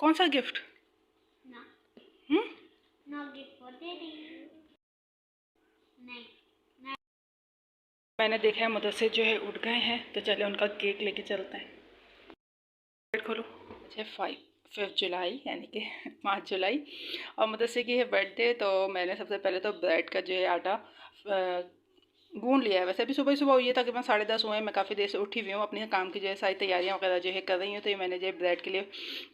कौन सा gift? No gift for daddy. नहीं। मैंने देखा है मुदस्सिर जो है उठ गए हैं, तो चले उनका केक लेके चलते हैं। गेट खोलो। अच्छा 5 जुलाई यानी कि 5 जुलाई और मुदस्सिर की है बर्थडे। तो मैंने सबसे पहले तो ब्रेड का जो है आटा गूंद लिया है। वैसे अभी सुबह सुबह ये था कि मैं 10:30 हुए, मैं काफ़ी देर से उठी हुई हूँ, अपने काम की जो है सारी तैयारियाँ वगैरह जो है कर रही हूँ। तो ये मैंने जो है ब्रेड के लिए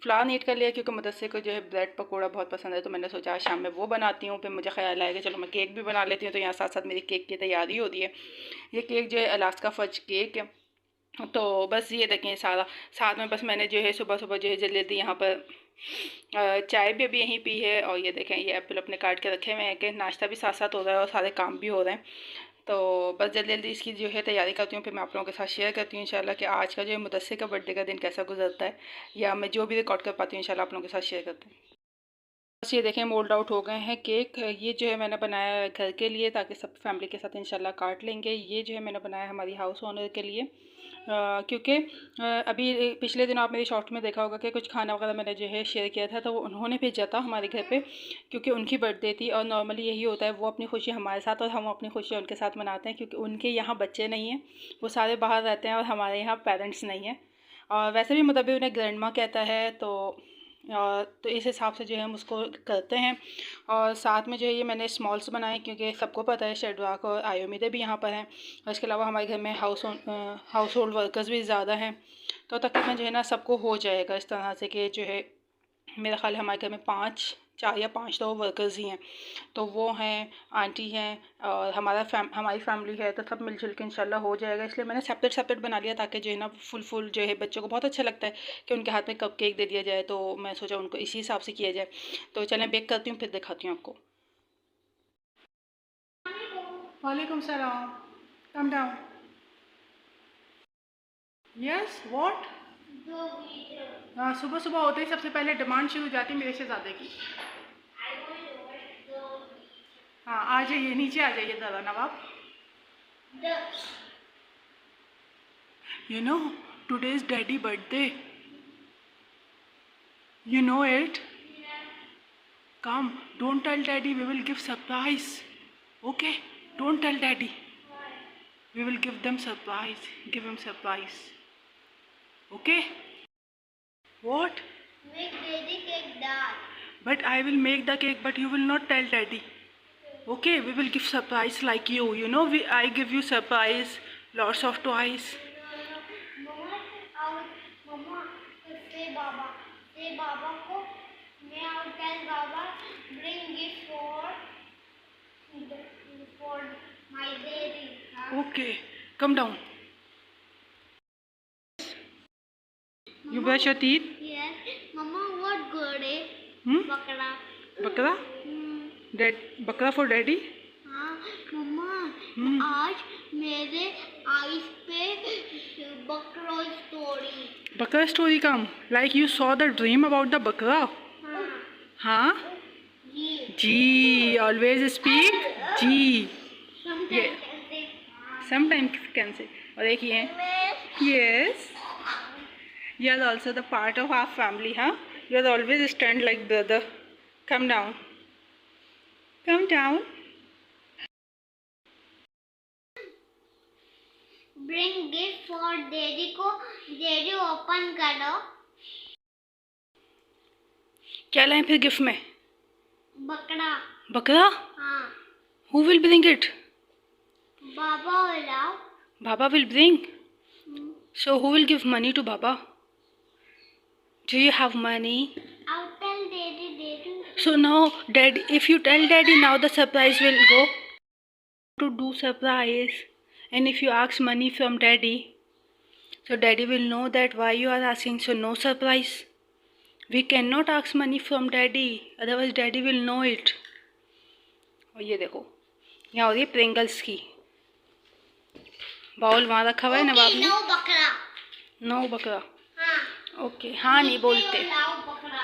फ्लावर नीट कर लिया, क्योंकि मुदस्सिर को जो है ब्रेड पकौड़ा बहुत पसंद है। तो मैंने सोचा आज शाम में वो बनाती हूँ। फिर मुझे ख्याल आया कि चलो मैं केक भी बना लेती हूँ। तो यहाँ साथ साथ मेरी केक की तैयारी हो रही है। ये केक जो है अलास्का फज केक है। तो बस ये देखें सारा साथ में, बस मैंने जो है सुबह सुबह जो है जल्दी जल्दी यहाँ पर चाय भी अभी यहीं पी है। और ये देखें ये एप्पल अपने काट के रखे हुए हैं कि नाश्ता भी साथ साथ हो रहा है और सारे काम भी हो रहे हैं। तो बस जल्दी जल्दी इसकी जो है तैयारी करती हूँ, फिर मैं आप लोगों के साथ शेयर करती हूँ इंशाल्लाह कि आज का जो है मुदस्सिर का बर्थडे का दिन कैसा गुजरता है, या मैं जो भी रिकॉर्ड कर पाती हूँ इंशाल्लाह आप लोगों के साथ शेयर करती हूँ। बस ये देखें मोल्ड आउट हो गए हैं केक। ये जो है मैंने बनाया है घर के लिए, ताकि सब फैमिली के साथ इंशाल्लाह काट लेंगे। ये जो है मैंने बनाया है हमारी हाउस ओनर के लिए, क्योंकि अभी पिछले दिनों आप मेरी शॉर्ट में देखा होगा कि कुछ खाना वगैरह मैंने जो है शेयर किया था, तो वो उन्होंने भेजा था हमारे घर पे, क्योंकि उनकी बर्थडे थी। और नॉर्मली यही होता है, वो अपनी खुशी हमारे साथ और हम अपनी खुशी उनके साथ मनाते हैं, क्योंकि उनके यहाँ बच्चे नहीं हैं, वो सारे बाहर रहते हैं और हमारे यहाँ पेरेंट्स नहीं हैं। और वैसे भी मतलब उन्हें ग्रैंड माँ कहता है, तो इस हिसाब से जो है हम उसको करते हैं। और साथ में जो है ये मैंने स्मॉल्स बनाए, क्योंकि सबको पता है शेडवाक और आयोमिदे भी यहाँ पर हैं, और इसके अलावा हमारे घर में हाउस होल्ड वर्कर्स भी ज़्यादा हैं। तो तकरीबन जो है ना सबको हो जाएगा इस तरह से कि जो है मेरा ख्याल है हमारे घर में 4 या 5 तो वर्कर्स ही हैं। तो वो हैं, आंटी हैं और हमारी फैमिली है, तो सब मिलजुल के इंशाल्लाह हो जाएगा। इसलिए मैंने सेपरेट सेपरेट बना लिया, ताकि जो है ना फुल जो है बच्चों को बहुत अच्छा लगता है कि उनके हाथ में कप केक दे दिया जाए। तो मैं सोचा उनको इसी हिसाब से किया जाए। तो चलें बेक करती हूँ, फिर दिखाती हूँ आपको। वालेकुम सलाम। Come down. Yes what? हाँ, सुबह सुबह होते ही सबसे पहले डिमांड शुरू हो जाती है मेरे शहजादे की। हाँ आ जाइए, नीचे आ जाइए ज़रा नवाब। You know, today's daddy birthday. You know it? Come, don't tell daddy, we will give surprise. Okay? Don't tell daddy. We will give them surprise. Give him surprise. Okay? What? Make daddy cake dark. But I will make the cake, but you will not tell daddy. Okay, we will give surprise like you. You know, I give you surprise, lots of toys. Mama, say Baba को मैं और tell Baba bring gift for my daddy. Okay, come down. You brush your teeth? Yes. Mama, what good है? बकरा. बकरा? बकरा for daddy? हाँ मम्मा, आज मेरे आइस पे बकरा story come, like you saw the dream about the बकरा? हाँ? जी, always speak ji. Sometimes can say। और एक ये yes, you are also the part of our family, huh? You are always stand like brother. Come down. Come down. Bring gift for daddy को, daddy open करो। क्या लाएं फिर gift में? बकरा। बकरा? हाँ। Who will bring it? बाबा लाओ। Baba will bring. So who will give money to Baba? Do you have money? I'll tell daddy. So now, Dad, if you tell Daddy now, the surprise will go. To do surprise, and if you ask money from Daddy, so Daddy will know that why you are asking. So no surprise. We cannot ask money from Daddy, otherwise Daddy will know it. और ये देखो यहाँ हो रही है Pringles की bowl, वहाँ रखा हुआ है नवाब ने। नो बकरा। नो बकरा। हाँ। ओके, हाँ नहीं बोलते बकरा।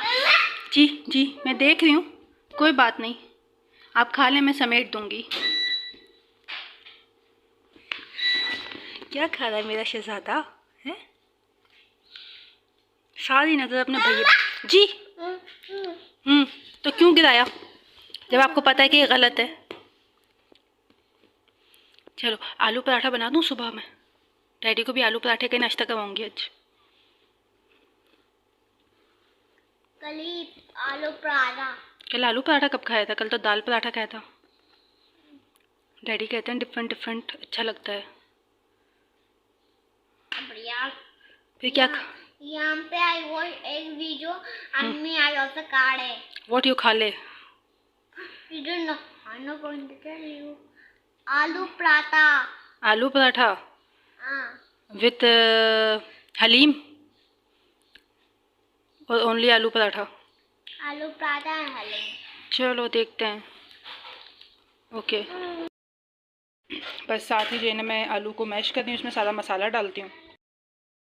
जी मैं देख रही हूँ, कोई बात नहीं, आप खा लें, मैं समेट दूंगी। क्या खा रहा है मेरा शहजादा है? सारी नजर अपने भैया जी। तो क्यों गिराया जब आपको पता है कि ये गलत है? चलो आलू पराठा बना दूँ सुबह में, डैडी को भी आलू पराठे का नाश्ता करवाऊंगी आज। कल ही आलू पराठा। कल आलू पराठा कब खाया था? कल तो दाल पराठा खाया था। डैडी कहते हैं डिफरेंट डिफरेंट अच्छा लगता है। फिर क्या? यहाँ पे आई वो एक वीडियो अम्मी आई also card है। What you खा ले? You don't know. I'm not going to tell you. आलू पराठा। आलू पराठा हाँ। विथ हलीम और ओनली आलू पराठा? आलू पराठा है हलीम। चलो देखते हैं। ओके बस साथ ही जो है ना मैं आलू को मैश करती हूँ, उसमें सारा मसाला डालती हूँ।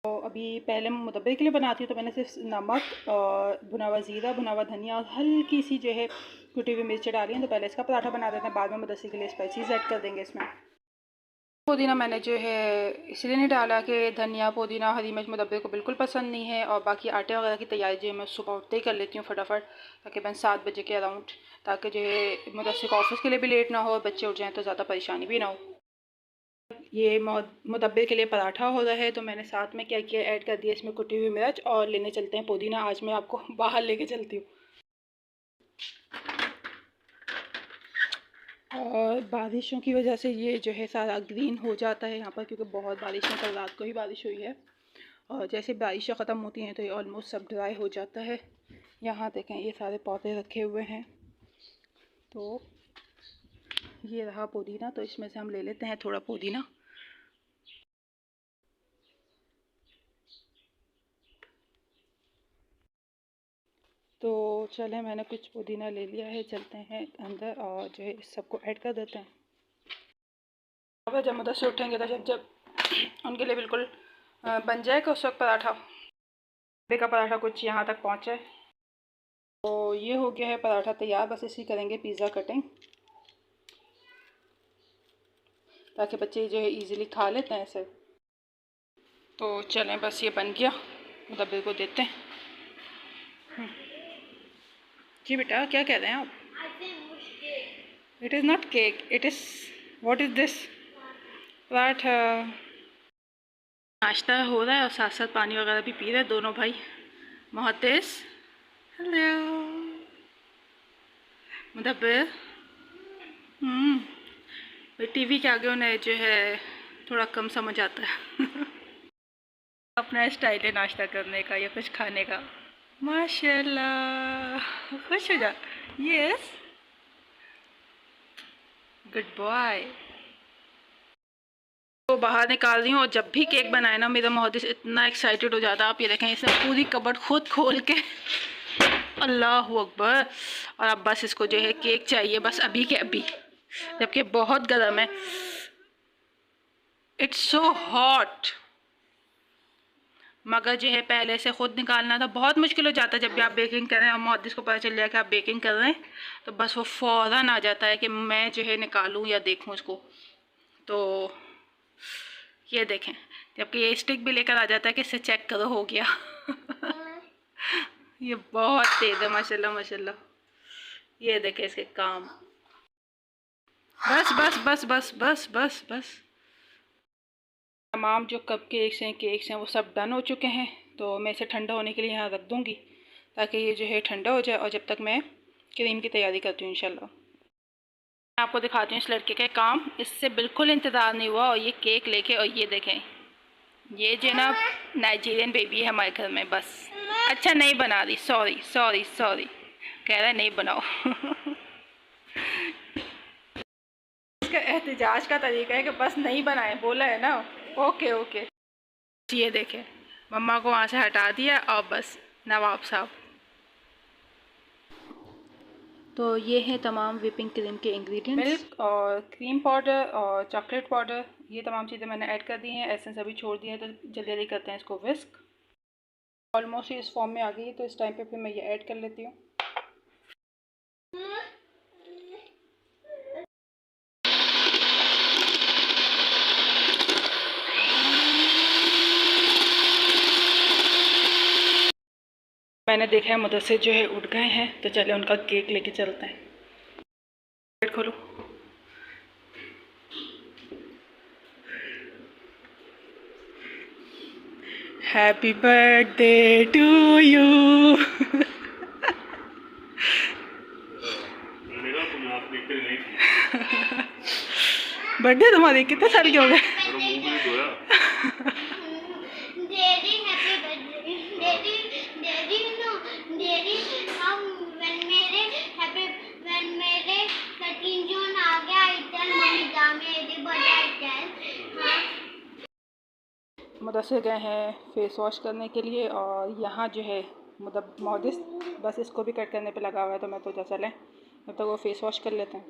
तो अभी पहले मुरब्बे के लिए बनाती हूँ तो मैंने सिर्फ नमक और भुना हुआ ज़ीरा, भुना हुआ धनिया और हल्की सी जो है कुटी हुई मिर्च डाली हैं। तो पहले इसका पराठा बना देते हैं, बाद में मुदस्सिर के लिए स्पाइसीज ऐड कर देंगे इसमें। पुदीना मैंने जो है इसलिए नहीं डाला कि धनिया पुदीना हरी मिर्च मुरब्बे को बिल्कुल पसंद नहीं है। और बाकी आटे वगैरह की तैयारी जो है मैं सुबह उठते ही कर लेती हूँ फटाफट, तकरीबन 7 बजे के अराउंड, ताकि जो है मुदस्सिर को ऑफिस के लिए भी लेट ना हो और बच्चे उठ जाएँ तो ज़्यादा परेशानी भी ना हो। ये मुरब्बे के लिए पराठा हो रहा है तो मैंने साथ में क्या किया, ऐड कर दिया इसमें कुटी हुई मिर्च और लेने चलते हैं पुदीना। आज मैं आपको बाहर लेके चलती हूँ। और बारिशों की वजह से ये जो है सारा ग्रीन हो जाता है यहाँ पर, क्योंकि बहुत बारिश है, कल रात को ही बारिश हुई है। और जैसे बारिशें ख़त्म होती हैं तो ये ऑलमोस्ट सब ड्राई हो जाता है। यहाँ देखें ये सारे पौधे रखे हुए हैं। तो ये रहा पुदीना, तो इसमें से हम ले लेते हैं थोड़ा पुदीना। तो चले मैंने कुछ पुदीना ले लिया है, चलते हैं अंदर और जो है इस सबको ऐड कर देते हैं। अब जब मुदस्सिर उठेंगे तो जब जब उनके लिए बिल्कुल बन जाएगा उस वक्त पराठा, का पराठा कुछ यहाँ तक पहुँचे। तो ये हो गया है पराठा तैयार, बस इसी करेंगे पिज़्ज़ा कटिंग, ताकि बच्चे जो है इजीली खा लेते हैं इसे। तो चलें बस ये बन गया, मुदब्बिर को देते हैं। जी बेटा क्या कह रहे हैं आप? It is not cake, it is what is this? Paratha. नाश्ता हो रहा है और साथ साथ पानी वगैरह भी पी रहे हैं दोनों भाई। मोहतस हेलो मुदब्बिर। टीवी के आगे उन्हें जो है थोड़ा कम समझ आता है अपना स्टाइल है नाश्ता करने का या कुछ खाने का। माशाल्लाह खुश हो जा। Yes good boy. तो बाहर निकाल रही हूँ और जब भी केक बनाए ना मेरा मोहद्दिस इतना एक्साइटेड हो जाता है। आप ये देखें इसने पूरी कबर्ड खुद खोल के, अल्लाह अकबर। और अब बस इसको जो है केक चाहिए बस अभी के अभी, जबकि बहुत गर्म है। इट्स सो हॉट, मगर जो है पहले से ख़ुद निकालना था बहुत मुश्किल हो जाता है। जब भी आप बेकिंग कर रहे हैं और मोहद्दिस को पता चल जाए कि आप बेकिंग कर रहे हैं तो बस वो फ़ौरन आ जाता है कि मैं जो है निकालूं या देखूं इसको। तो ये देखें, जबकि ये स्टिक भी लेकर आ जाता है कि इससे चेक करो हो गया ये बहुत तेज़ है माशाल्लाह माशाल्लाह। ये देखें इसके काम। बस बस बस बस बस बस बस तमाम जो कप केक्स हैं वो सब डन हो चुके हैं। तो मैं इसे ठंडा होने के लिए यहाँ रख दूँगी ताकि ये जो है ठंडा हो जाए, और जब तक मैं क्रीम की तैयारी करती हूँ इंशाल्लाह। मैं आपको दिखाती हूँ इस लड़के के काम। इससे बिल्कुल इंतज़ार नहीं हुआ और ये केक लेके, और ये देखें ये जो ना नाइजीरियन बेबी है हमारे घर में। बस अच्छा नहीं बना रही, सॉरी सॉरी सॉरी, कह रहा है नहीं बनाओ इसका एहतजाज का तरीका है कि बस नहीं बनाए, बोला है ना ओके ओके। ये देखें मम्मा को वहाँ से हटा दिया और बस नवाब साहब। तो ये है तमाम व्हिपिंग क्रीम के इंग्रेडिएंट्स। मिल्क और क्रीम पाउडर और चॉकलेट पाउडर, ये तमाम चीज़ें मैंने ऐड कर दी हैं। एसेंस अभी छोड़ दिया है तो जल्दी जल्दी करते हैं इसको विस्क। ऑलमोस्ट इस फॉर्म में आ गई है तो इस टाइम पे फिर मैं ये ऐड कर लेती हूँ। मैंने देखा है मुदस्सिर जो है उठ गए हैं, तो चले उनका केक लेके चलते हैं। गेट खोलो। Happy birthday to you. Birthday तुम्हारे कितने साल के हो गए? Daddy, happy birthday. Daddy, Daddy, no, Daddy, when मेरे 13 जून आ गया, I tell मम्मी जा मेरी बर्थडे I tell हाँ। मुदस्सिर गए हैं फेस वॉश करने के लिए, और यहाँ जो है मतलब मोहदिस बस इसको भी कट करने पे लगा हुआ है, तो मैं तो चलें तब तक वो फेस वॉश कर लेते हैं।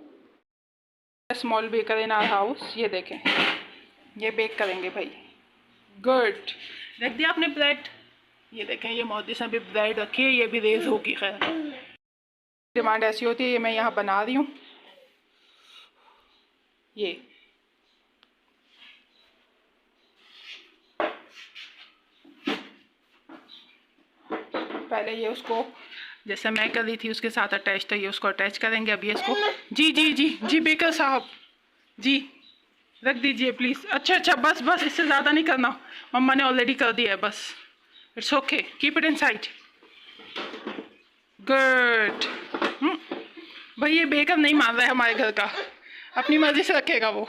Small baker in our house, ये देखें, ये बेक करेंगे भाई। गुड। रख दिया आपने ब्रेड? ये देखें, ये मोहदिस ने भी ब्रेड रखी है, ये भी रेज होगी। खैर डिमांड ऐसी होती है, ये मैं यहाँ बना रही हूँ। ये पहले ये उसको जैसे मैं कर रही थी उसके साथ अटैच, तो ये उसको अटैच करेंगे। अभी इसको जी जी जी जी बेकर साहब जी रख दीजिए प्लीज़। अच्छा अच्छा, बस बस, इससे ज़्यादा नहीं करना, मम्मा ने ऑलरेडी कर दिया है, बस it's okay, keep it in side. Good. भाई ये बेकर नहीं मान रहा है हमारे घर का, अपनी मर्जी से रखेगा वो,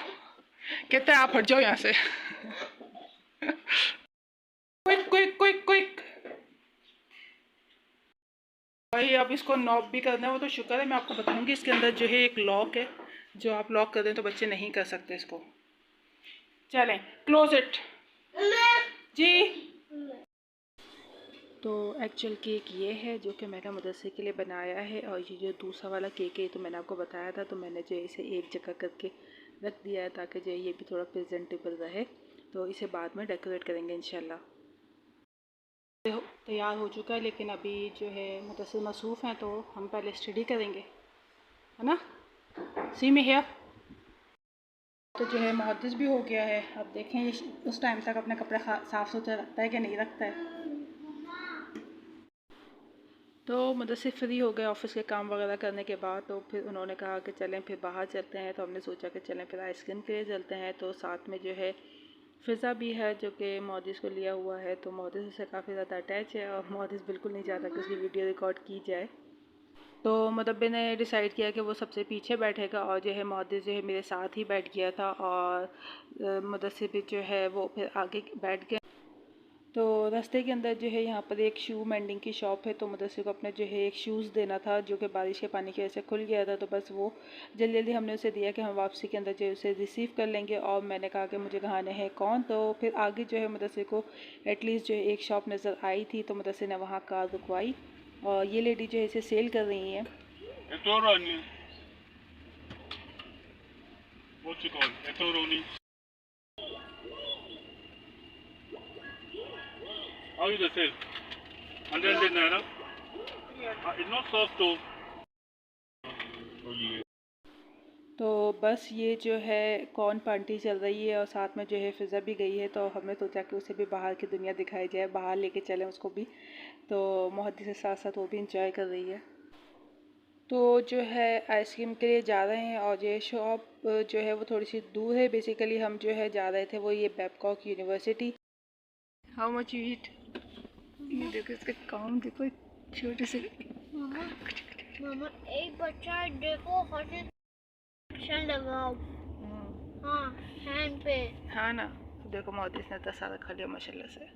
कहते हैं आप हट जाओ यहाँ से। Quick quick quick quick. भाई अब इसको नॉब भी करना है, वो तो शुक्र है, मैं आपको बताऊंगी इसके अंदर जो है एक लॉक है, जो आप लॉक कर दें तो बच्चे नहीं कर सकते इसको। चलें क्लोज इट जी। तो एक्चुअल केक ये है जो कि मैंने मुदस्सिर के लिए बनाया है, और ये जो दूसरा वाला केक है तो मैंने आपको बताया था, तो मैंने जो इसे एक जगह करके रख दिया है ताकि जो ये भी थोड़ा प्रेजेंटेबल रहे। तो इसे बाद में डेकोरेट करेंगे इंशाल्लाह। तैयार हो चुका है, लेकिन अभी जो है मुदस्सिर मसरूफ़ हैं, तो हम पहले स्टडी करेंगे, है ना। सी में है तो जो है मुहद्दिस भी हो गया है। अब देखें उस टाइम तक अपने कपड़े साफ़ सुथरे रखता है कि नहीं रखता है। तो मुदस्सिर फ्री हो गए ऑफ़िस के काम वगैरह करने के बाद, तो फिर उन्होंने कहा कि चलें फिर बाहर चलते हैं, तो हमने सोचा कि चलें फिर आइसक्रीम के लिए चलते हैं। तो साथ में जो है फ़िज़ा भी है जो कि मोहद्दिस को लिया हुआ है, तो मोहद्दिस उससे काफ़ी ज़्यादा अटैच है, और मोहद्दिस बिल्कुल नहीं चाहता कि उसकी वीडियो रिकॉर्ड की जाए। तो मुदब्बिर ने डिसाइड किया कि वो सबसे पीछे बैठेगा, और जो है मुहद्दिस जो है मेरे साथ ही बैठ गया था, और मुदस्सिर भी जो है वो फिर आगे बैठ गया। तो रास्ते के अंदर जो है यहाँ पर एक शू मेंडिंग की शॉप है, तो मुदस्सिर को अपने जो है एक शूज़ देना था जो कि बारिश के पानी की वजह से खुल गया था, तो बस वो जल्दी जल्दी हमने उसे दिया कि हम वापसी के अंदर जो है उसे रिसीव कर लेंगे। और मैंने कहा कि मुझे कहाने हैं कौन, तो फिर आगे जो है मुदस्सिर को एटलीस्ट जो है एक शॉप नज़र आई थी, तो मुदस्सिर ने वहाँ कार रुकवाई, और ये लेडी जो है इसे सेल कर रही हैं। How is the sale? 100 naira. It's not soft though. तो बस ये जो है कौन पार्टी चल रही है, और साथ में जो है फ़िज़ा भी गई है, तो हमने सोचा कि उसे भी बाहर की दुनिया दिखाई जाए, बाहर लेके चलें उसको भी। तो मुहद्दिस के साथ साथ वो भी इंजॉय कर रही है। तो जो है आइसक्रीम के लिए जा रहे हैं, और ये शॉप जो है वो थोड़ी सी दूर है। बेसिकली हम जो है जा रहे थे वो ये Babcock university. How much you eat? ये देखो इसका काम देखो, छोटे से। मामा मामा एक बच्चा देखो हंसी लगाओ। हाँ हैंड पे। हाँ ना, देखो मुहद्दिस ने तो सारा खा लिया माशाल्लाह से।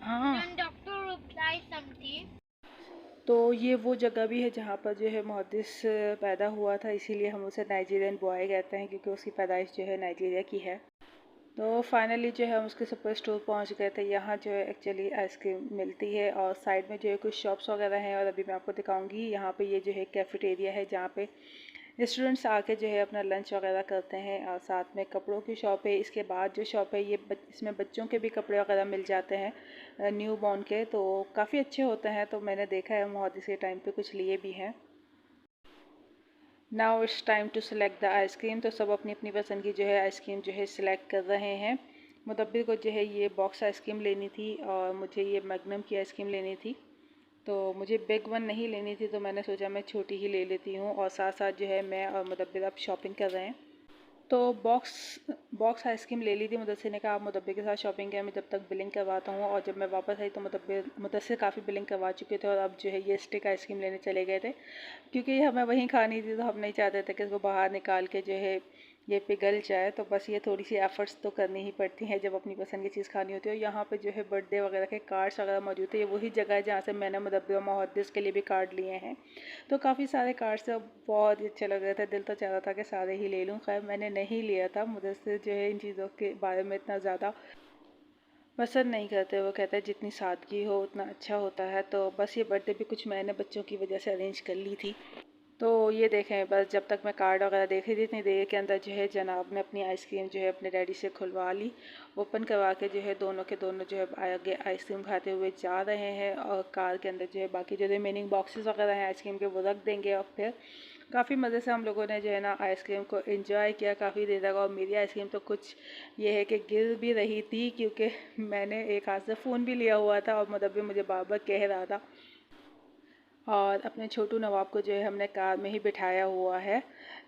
हाँ डॉक्टर रिप्लाई समथिंग। तो ये वो जगह भी है जहाँ पर जो है मुहद्दिस पैदा हुआ था, इसीलिए हम उसे नाइजीरियन बॉय कहते हैं, क्योंकि उसकी पैदाइश जो है नाइजीरिया की है। तो फाइनली जो है हम उसके सुपर स्टोर पहुँच गए थे। यहाँ जो है एक्चुअली आइसक्रीम मिलती है, और साइड में जो है कुछ शॉप्स वगैरह हैं, और अभी मैं आपको दिखाऊंगी। यहाँ पे ये जो है कैफेटेरिया है जहाँ पे स्टूडेंट्स आके जो है अपना लंच वगैरह करते हैं, और साथ में कपड़ों की शॉप है। इसके बाद जो शॉप है ये इसमें बच्चों के भी कपड़े वगैरह मिल जाते हैं न्यू बॉर्न के, तो काफ़ी अच्छे होते हैं। तो मैंने देखा है मुहद्दिस के टाइम पे कुछ लिए भी हैं। Now it's time to select the ice cream. तो सब अपनी अपनी पसंद की जो है आइसक्रीम जो है सिलेक्ट कर रहे हैं। मुदब्बिर को जो है ये बॉक्स आइसक्रीम लेनी थी और मुझे ये मैग्नम की आइसक्रीम लेनी थी। तो मुझे बिग वन नहीं लेनी थी, तो मैंने सोचा मैं छोटी ही ले लेती हूँ। और साथ साथ जो है मैं और मुदब्बिर अब शॉपिंग कर रहे हैं। तो बॉक्स आइसक्रीम ले ली थी। मुदस्सिर ने कहा आप मुदब्बिर के साथ शॉपिंग किया, मैं जब तक बिलिंग करवाता हूँ। और जब मैं वापस आई तो मुदस्सिर काफ़ी बिलिंग करवा चुके थे और अब जो है ये स्टिक आइसक्रीम लेने चले गए थे, क्योंकि हमें वहीं खानी थी। तो हम नहीं चाहते थे कि इसको बाहर निकाल के जो है ये पिघल जाए। तो बस ये थोड़ी सी एफ़र्ट्स तो करनी ही पड़ती हैं जब अपनी पसंद की चीज़ खानी होती है। और यहाँ पे जो है बर्थडे वगैरह के कार्ड्स वगैरह मौजूद है। ये वही जगह है जहाँ से मैंने मुदब्बिर और मुहद्दिस के लिए भी कार्ड लिए हैं। तो काफ़ी सारे कार्ड्स बहुत ही अच्छे लग रहे थे, दिल तो चाह रहा था कि सारे ही ले लूँ। खैर मैंने नहीं लिया था, मुदस्सिर जो है इन चीज़ों के बारे में इतना ज़्यादा पसंद नहीं करते। वो कहते हैं जितनी सादगी हो उतना अच्छा होता है। तो बस ये बर्थडे भी कुछ मैंने बच्चों की वजह से अरेंज कर ली थी। तो ये देखें, बस जब तक मैं कार्ड वगैरह देख रही थी इतनी देर के अंदर जो है जनाब ने अपनी आइसक्रीम जो है अपने डैडी से खुलवा ली। ओपन करवा के जो है दोनों के दोनों जो है आगे आइसक्रीम खाते हुए जा रहे हैं। और कार के अंदर जो है बाकी जो रिमेनिंग बॉक्सेस वगैरह हैं आइसक्रीम के वो रख देंगे। और फिर काफ़ी मज़े से हम लोगों ने जो है ना आइसक्रीम को एंजॉय किया काफ़ी देर तक। और मेरी आइसक्रीम तो कुछ ये है कि गिर भी रही थी, क्योंकि मैंने एक हाथ से फ़ोन भी लिया हुआ था और मुदब्बिर मुझे बार बार कह रहा था। और अपने छोटू नवाब को जो है हमने कार में ही बिठाया हुआ है।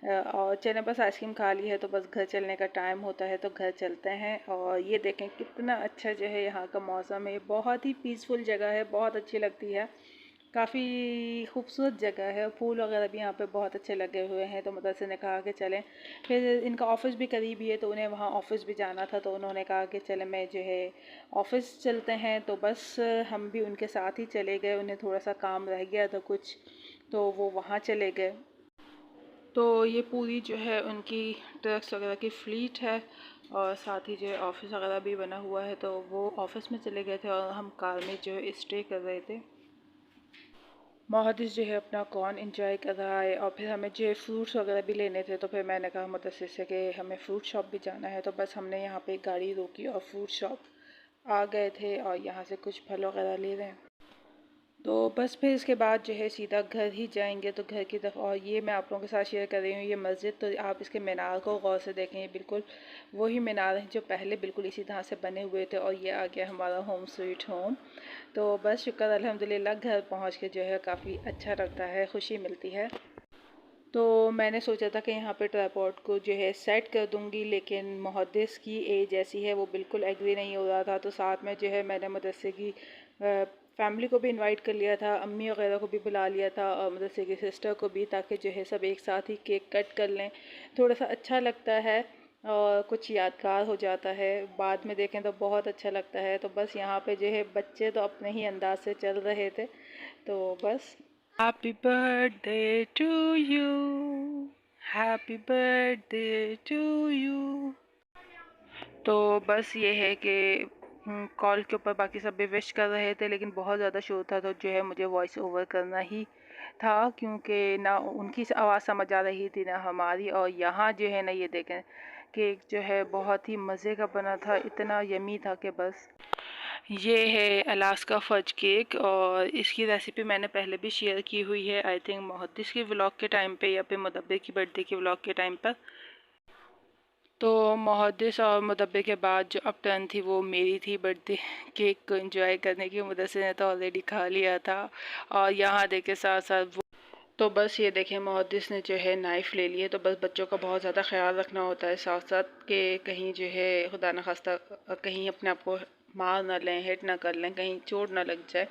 और चलें, बस आइसक्रीम खा ली है तो बस घर चलने का टाइम होता है, तो घर चलते हैं। और ये देखें कितना अच्छा जो है यहाँ का मौसम है, बहुत ही पीसफुल जगह है, बहुत अच्छी लगती है। काफ़ी खूबसूरत जगह है। फूल वगैरह भी यहाँ पे बहुत अच्छे लगे हुए हैं। तो मुदस्सिर ने कहा कि चलें, फिर इनका ऑफ़िस भी करीब ही है तो उन्हें वहाँ ऑफ़िस भी जाना था। तो उन्होंने कहा कि चलें मैं जो है ऑफ़िस चलते हैं। तो बस हम भी उनके साथ ही चले गए। उन्हें थोड़ा सा काम रह गया था कुछ, तो वो वहाँ चले गए। तो ये पूरी जो है उनकी ट्रक्स वगैरह की फ़्लीट है और साथ ही जो है ऑफ़िस वगैरह भी बना हुआ है। तो वो ऑफ़िस में चले गए थे और हम कार में जो है स्टे कर रहे थे। मुहद्दिस जो है अपना कॉर्न इंजॉय कर रहा है। और फिर हमें जो है फ्रूट्स वगैरह भी लेने थे, तो फिर मैंने कहा मुदस्सिर से कि हमें फ़्रूट शॉप भी जाना है। तो बस हमने यहाँ पे गाड़ी रोकी और फ्रूट शॉप आ गए थे और यहाँ से कुछ फल वगैरह ले रहे हैं। तो बस फिर इसके बाद जो है सीधा घर ही जाएंगे। तो घर की तरफ, और ये मैं आप लोगों के साथ शेयर कर रही हूँ ये मस्जिद। तो आप इसके मीनार को गौर से देखें, ये बिल्कुल वही मीनार हैं जो पहले बिल्कुल इसी तरह से बने हुए थे। और ये आ गया हमारा होम स्वीट होम। तो बस शुक्र अल्हम्दुलिल्लाह, घर पहुँच के जो है काफ़ी अच्छा लगता है, खुशी मिलती है। तो मैंने सोचा था कि यहाँ पे ट्राइपॉड को जो है सेट कर दूँगी, लेकिन मुहद्दिस की एज ऐसी है वो बिल्कुल एग्री नहीं हो रहा था। तो साथ में जो है मैंने मुदस्सिर की फैमिली को भी इनवाइट कर लिया था, अम्मी वगैरह को भी बुला लिया था और मुदस्सिर की सिस्टर को भी, ताकि जो है सब एक साथ ही केक कट कर लें। थोड़ा सा अच्छा लगता है और कुछ यादगार हो जाता है, बाद में देखें तो बहुत अच्छा लगता है। तो बस यहाँ पे जो है बच्चे तो अपने ही अंदाज से चल रहे थे। तो बस happy birthday to you, happy birthday to you. तो बस ये है कि कॉल के ऊपर बाकी सब भी विश कर रहे थे, लेकिन बहुत ज़्यादा शोर था तो जो है मुझे वॉइस ओवर करना ही था, क्योंकि ना उनकी आवाज़ समझ आ रही थी ना हमारी। और यहाँ जो है ना ये देखें केक जो है बहुत ही मज़े का बना था, इतना यमी था कि बस। ये है अलास्का फज केक और इसकी रेसिपी मैंने पहले भी शेयर की हुई है, आई थिंक मुहद्दिस की व्लॉग के टाइम पे या फिर मुदब्बिर की बर्थडे की व्लॉग के टाइम पर। तो मुहद्दिस और मुदब्बिर के बाद जो अब टर्न थी वो मेरी थी बर्थडे केक को एंजॉय करने की। मुदस्सिर ने तो ऑलरेडी खा लिया था और यहाँ देखे साथ साथ वो। तो बस ये देखें मुहद्दिस ने जो है नाइफ़ ले ली है। तो बस बच्चों का बहुत ज़्यादा ख्याल रखना होता है साथ साथ, कि कहीं जो है खुदा न खास्ता कहीं अपने आप को मार ना लें, हिट ना कर लें, कहीं चोट ना लग जाए।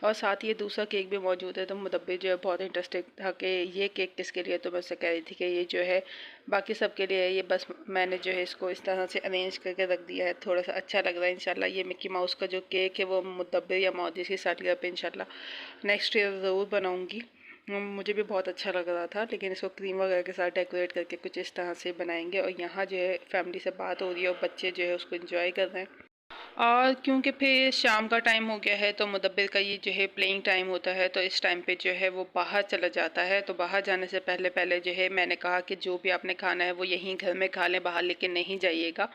और साथ ही ये दूसरा केक भी मौजूद है। तो मुदब्बिर जो है बहुत इंटरेस्टेड था कि ये केक किसके लिए। तो मैं उससे कह रही थी कि ये जो है बाकी सब के लिए है, ये बस मैंने जो है इसको इस तरह से अरेंज करके रख दिया है, थोड़ा सा अच्छा लग रहा है। इंशाल्लाह ये मिक्की माउस का जो केक है वो मुदब्बिर या मुहद्दिस की सालगिरह पे इंशाल्लाह नेक्स्ट ईयर ज़रूर बनाऊँगी। मुझे भी बहुत अच्छा लग रहा था, लेकिन इसको क्रीम वगैरह के साथ डेकोरेट करके कुछ इस तरह से बनाएंगे। और यहाँ जो है फैमिली से बात हो रही है और बच्चे जो है उसको एंजॉय कर रहे हैं। और क्योंकि फिर शाम का टाइम हो गया है तो मुदब्बिर का ये जो है प्लेइंग टाइम होता है, तो इस टाइम पे जो है वो बाहर चला जाता है। तो बाहर जाने से पहले पहले जो है मैंने कहा कि जो भी आपने खाना है वो यहीं घर में खा लें, बाहर लेके नहीं जाइएगा।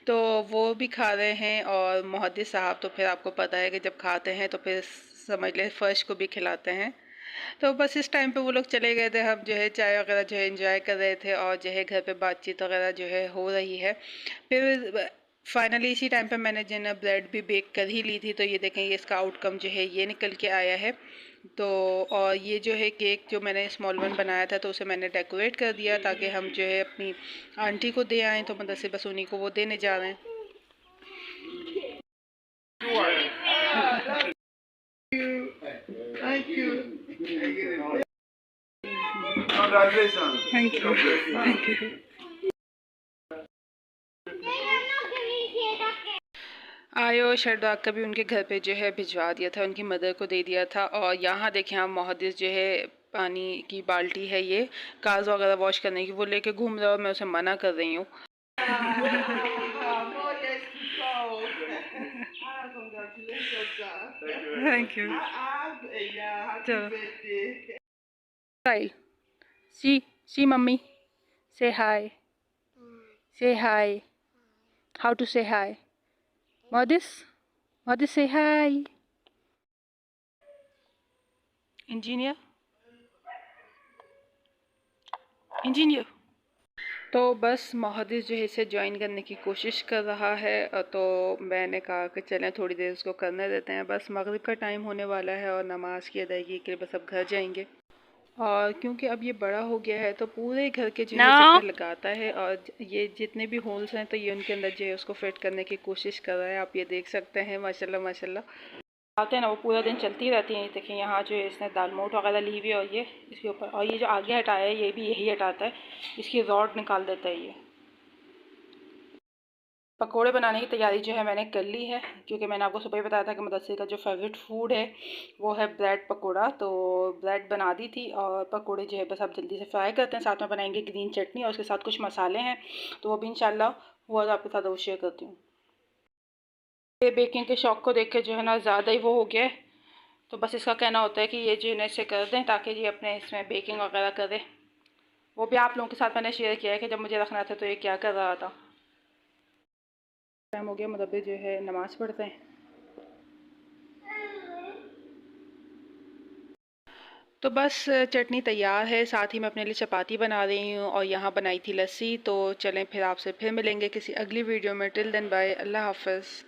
तो वो भी खा रहे हैं। और मुहद्दिस साहब तो फिर आपको पता है कि जब खाते हैं तो फिर समझ लें फ़र्श को भी खिलाते हैं। तो बस इस टाइम पे वो लोग चले गए थे, हम जो है चाय वगैरह जो है एंजॉय कर रहे थे और जो है घर पे बातचीत वगैरह जो है हो रही है। फिर फाइनली इसी टाइम पे मैंने जो है ब्रेड भी बेक कर ही ली थी, तो ये देखें ये इसका आउटकम जो है ये निकल के आया है। तो और ये जो है केक जो मैंने स्मॉल वन बनाया था तो उसे मैंने डेकोरेट कर दिया ताकि हम जो है अपनी आंटी को दे आएँ, तो मतलब से बस उन्हीं को वो देने जा रहे हैं। Thank you. Thank you thank you. आयो शरदाक का भी उनके घर पे जो है भिजवा दिया था, उनकी मदर को दे दिया था। और यहाँ देखें आप मोहद्दिस जो है पानी की बाल्टी है ये कार्स वगैरह वॉश करने की, वो लेके घूम रहा है और मैं उसे मना कर रही हूँ। Thank you. चलो सी मम्मी से हाय, से हाय, हाउ टू से हाय मोहद्दिस से हाय। इंजीनियर तो बस मोहद्दिस जो है इसे ज्वाइन करने की कोशिश कर रहा है, तो मैंने कहा कि चलें थोड़ी देर उसको करने देते हैं। बस मगरिब का टाइम होने वाला है और नमाज की अदायगी के लिए बस अब घर जाएंगे। और क्योंकि अब ये बड़ा हो गया है तो पूरे घर के जो है चक्कर लगाता है, और ये जितने भी होल्स हैं तो ये उनके अंदर जो है उसको फिट करने की कोशिश कर रहा है। आप ये देख सकते हैं माशाल्लाह माशाल्लाह। आते हैं ना वो पूरा दिन चलती रहती हैं। देखिए यहाँ जो है इसने दाल मोट वगैरह ली हुई है और ये इसके ऊपर, और ये जो आगे हटाया है ये भी यही हटाता है, इसकी रॉड निकाल देता है ये। पकोड़े बनाने की तैयारी जो है मैंने कर ली है, क्योंकि मैंने आपको सुबह ही बताया था कि मुदस्सिर का जो फेवरेट फूड है वो है ब्रेड पकोड़ा। तो ब्रेड बना दी थी और पकोड़े जो है बस आप जल्दी से फ्राई करते हैं, साथ में बनाएंगे ग्रीन चटनी और उसके साथ कुछ मसाले हैं, तो वो भी इंशाल्लाह वो आज आपके साथ शेयर करती हूँ। ये बेकिंग के शौक़ को देख के जो है ना ज़्यादा ही वो हो गया है, तो बस इसका कहना होता है कि ये जो है इसे कर दें ताकि ये अपने इसमें बेकिंग वगैरह करे। वो भी आप लोगों के साथ मैंने शेयर किया है कि जब मुझे रखना था तो ये क्या कर रहा था। टाइम हो गया, मुदब्बिर जो है नमाज़ पढ़ते हैं। तो बस चटनी तैयार है, साथ ही मैं अपने लिए चपाती बना रही हूँ और यहाँ बनाई थी लस्सी। तो चलें फिर आपसे फिर मिलेंगे किसी अगली वीडियो में। टिल देन बाय, अल्लाह हाफ़िज़।